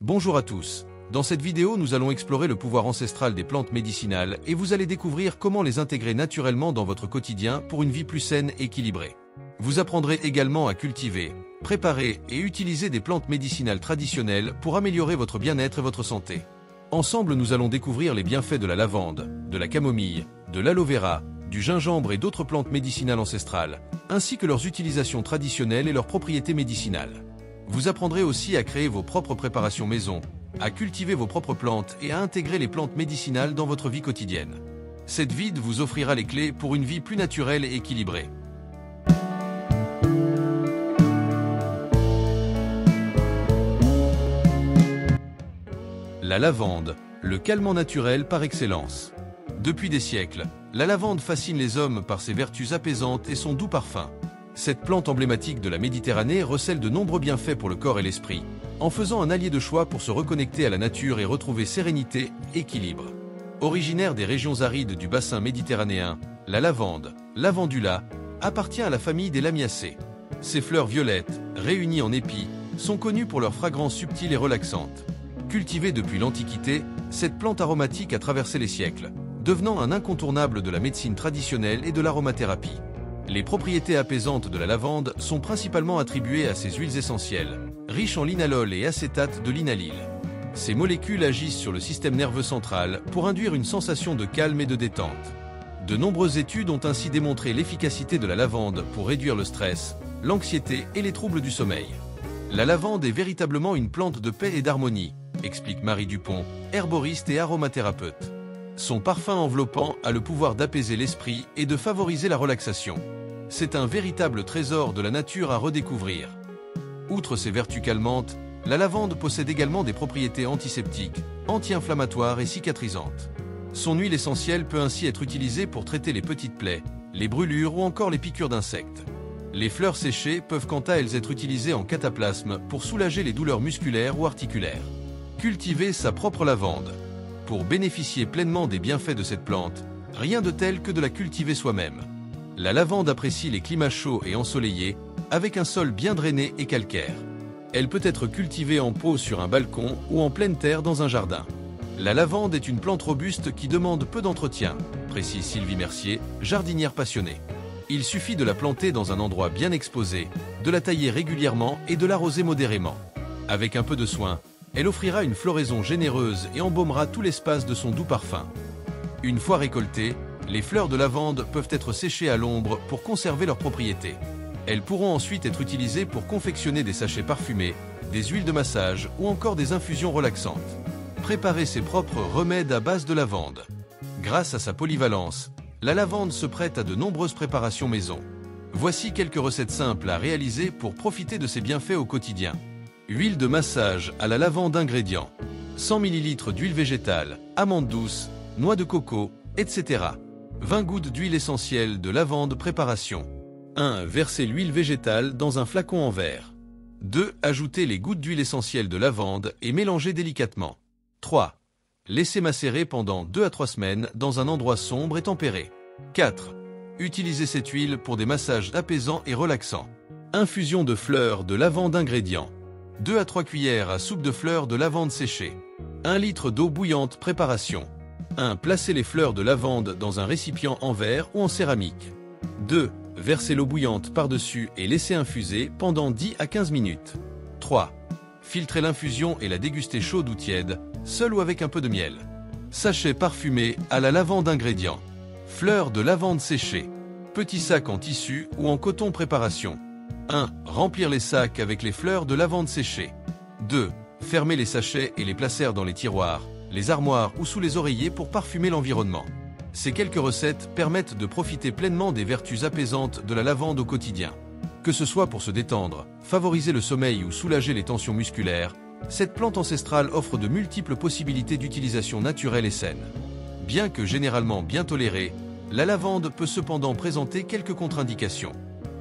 Bonjour à tous. Dans cette vidéo, nous allons explorer le pouvoir ancestral des plantes médicinales et vous allez découvrir comment les intégrer naturellement dans votre quotidien pour une vie plus saine et équilibrée. Vous apprendrez également à cultiver, préparer et utiliser des plantes médicinales traditionnelles pour améliorer votre bien-être et votre santé. Ensemble, nous allons découvrir les bienfaits de la lavande, de la camomille, de l'aloe vera, du gingembre et d'autres plantes médicinales ancestrales, ainsi que leurs utilisations traditionnelles et leurs propriétés médicinales. Vous apprendrez aussi à créer vos propres préparations maison, à cultiver vos propres plantes et à intégrer les plantes médicinales dans votre vie quotidienne. Cette vidéo vous offrira les clés pour une vie plus naturelle et équilibrée. La lavande, le calmant naturel par excellence. Depuis des siècles, la lavande fascine les hommes par ses vertus apaisantes et son doux parfum. Cette plante emblématique de la Méditerranée recèle de nombreux bienfaits pour le corps et l'esprit, en faisant un allié de choix pour se reconnecter à la nature et retrouver sérénité et équilibre. Originaire des régions arides du bassin méditerranéen, la lavande, Lavandula, appartient à la famille des Lamiacées. Ses fleurs violettes, réunies en épis, sont connues pour leur fragrance subtile et relaxante. Cultivée depuis l'Antiquité, cette plante aromatique a traversé les siècles, devenant un incontournable de la médecine traditionnelle et de l'aromathérapie. Les propriétés apaisantes de la lavande sont principalement attribuées à ses huiles essentielles, riches en linalol et acétate de linalyle. Ces molécules agissent sur le système nerveux central pour induire une sensation de calme et de détente. De nombreuses études ont ainsi démontré l'efficacité de la lavande pour réduire le stress, l'anxiété et les troubles du sommeil. La lavande est véritablement une plante de paix et d'harmonie, explique Marie Dupont, herboriste et aromathérapeute. Son parfum enveloppant a le pouvoir d'apaiser l'esprit et de favoriser la relaxation. C'est un véritable trésor de la nature à redécouvrir. Outre ses vertus calmantes, la lavande possède également des propriétés antiseptiques, anti-inflammatoires et cicatrisantes. Son huile essentielle peut ainsi être utilisée pour traiter les petites plaies, les brûlures ou encore les piqûres d'insectes. Les fleurs séchées peuvent quant à elles être utilisées en cataplasme pour soulager les douleurs musculaires ou articulaires. Cultiver sa propre lavande. Pour bénéficier pleinement des bienfaits de cette plante, rien de tel que de la cultiver soi-même. La lavande apprécie les climats chauds et ensoleillés, avec un sol bien drainé et calcaire. Elle peut être cultivée en pot sur un balcon ou en pleine terre dans un jardin. La lavande est une plante robuste qui demande peu d'entretien, précise Sylvie Mercier, jardinière passionnée. Il suffit de la planter dans un endroit bien exposé, de la tailler régulièrement et de l'arroser modérément. Avec un peu de soin, elle offrira une floraison généreuse et embaumera tout l'espace de son doux parfum. Une fois récoltées, les fleurs de lavande peuvent être séchées à l'ombre pour conserver leurs propriétés. Elles pourront ensuite être utilisées pour confectionner des sachets parfumés, des huiles de massage ou encore des infusions relaxantes. Préparer ses propres remèdes à base de lavande. Grâce à sa polyvalence, la lavande se prête à de nombreuses préparations maison. Voici quelques recettes simples à réaliser pour profiter de ses bienfaits au quotidien. Huile de massage à la lavande ingrédients. 100 ml d'huile végétale, amandes douces, noix de coco, etc. 20 gouttes d'huile essentielle de lavande préparation. 1. Versez l'huile végétale dans un flacon en verre. 2. Ajoutez les gouttes d'huile essentielle de lavande et mélangez délicatement. 3. Laissez macérer pendant 2 à 3 semaines dans un endroit sombre et tempéré. 4. Utilisez cette huile pour des massages apaisants et relaxants. Infusion de fleurs de lavande ingrédients. 2 à 3 cuillères à soupe de fleurs de lavande séchée. 1 litre d'eau bouillante préparation. 1. Placez les fleurs de lavande dans un récipient en verre ou en céramique. 2. Versez l'eau bouillante par-dessus et laissez infuser pendant 10 à 15 minutes. 3. Filtrez l'infusion et la dégustez chaude ou tiède, seule ou avec un peu de miel. Sachet parfumé à la lavande ingrédients. Fleurs de lavande séchées. Petit sac en tissu ou en coton préparation. 1. Remplir les sacs avec les fleurs de lavande séchées. 2. Fermer les sachets et les placer dans les tiroirs, les armoires ou sous les oreillers pour parfumer l'environnement. Ces quelques recettes permettent de profiter pleinement des vertus apaisantes de la lavande au quotidien. Que ce soit pour se détendre, favoriser le sommeil ou soulager les tensions musculaires, cette plante ancestrale offre de multiples possibilités d'utilisation naturelle et saine. Bien que généralement bien tolérée, la lavande peut cependant présenter quelques contre-indications.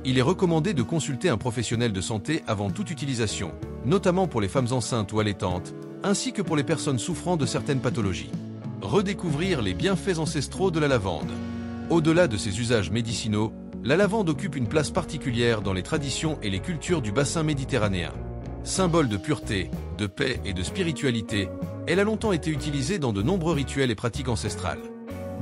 Il est recommandé de consulter un professionnel de santé avant toute utilisation, notamment pour les femmes enceintes ou allaitantes, ainsi que pour les personnes souffrant de certaines pathologies. Redécouvrir les bienfaits ancestraux de la lavande. Au-delà de ses usages médicinaux, la lavande occupe une place particulière dans les traditions et les cultures du bassin méditerranéen. Symbole de pureté, de paix et de spiritualité, elle a longtemps été utilisée dans de nombreux rituels et pratiques ancestrales.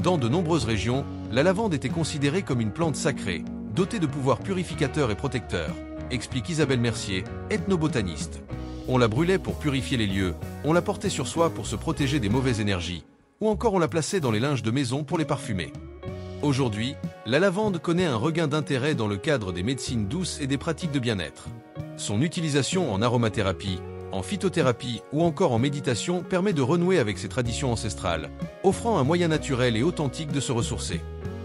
Dans de nombreuses régions, la lavande était considérée comme une plante sacrée, dotée de pouvoirs purificateurs et protecteurs, explique Isabelle Mercier, ethnobotaniste. On la brûlait pour purifier les lieux, on la portait sur soi pour se protéger des mauvaises énergies, ou encore on la plaçait dans les linges de maison pour les parfumer. Aujourd'hui, la lavande connaît un regain d'intérêt dans le cadre des médecines douces et des pratiques de bien-être. Son utilisation en aromathérapie, en phytothérapie ou encore en méditation permet de renouer avec ses traditions ancestrales, offrant un moyen naturel et authentique de se ressourcer.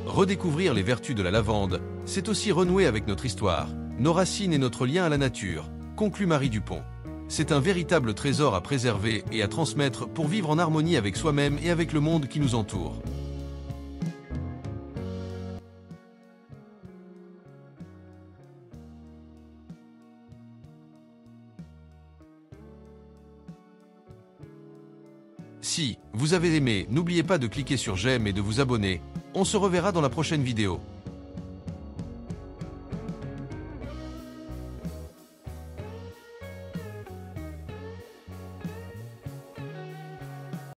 Redécouvrir les vertus de la lavande, c'est aussi renouer avec notre histoire, nos racines et notre lien à la nature, conclut Marie Dupont. C'est un véritable trésor à préserver et à transmettre pour vivre en harmonie avec soi-même et avec le monde qui nous entoure. Si vous avez aimé, n'oubliez pas de cliquer sur j'aime et de vous abonner. On se reverra dans la prochaine vidéo.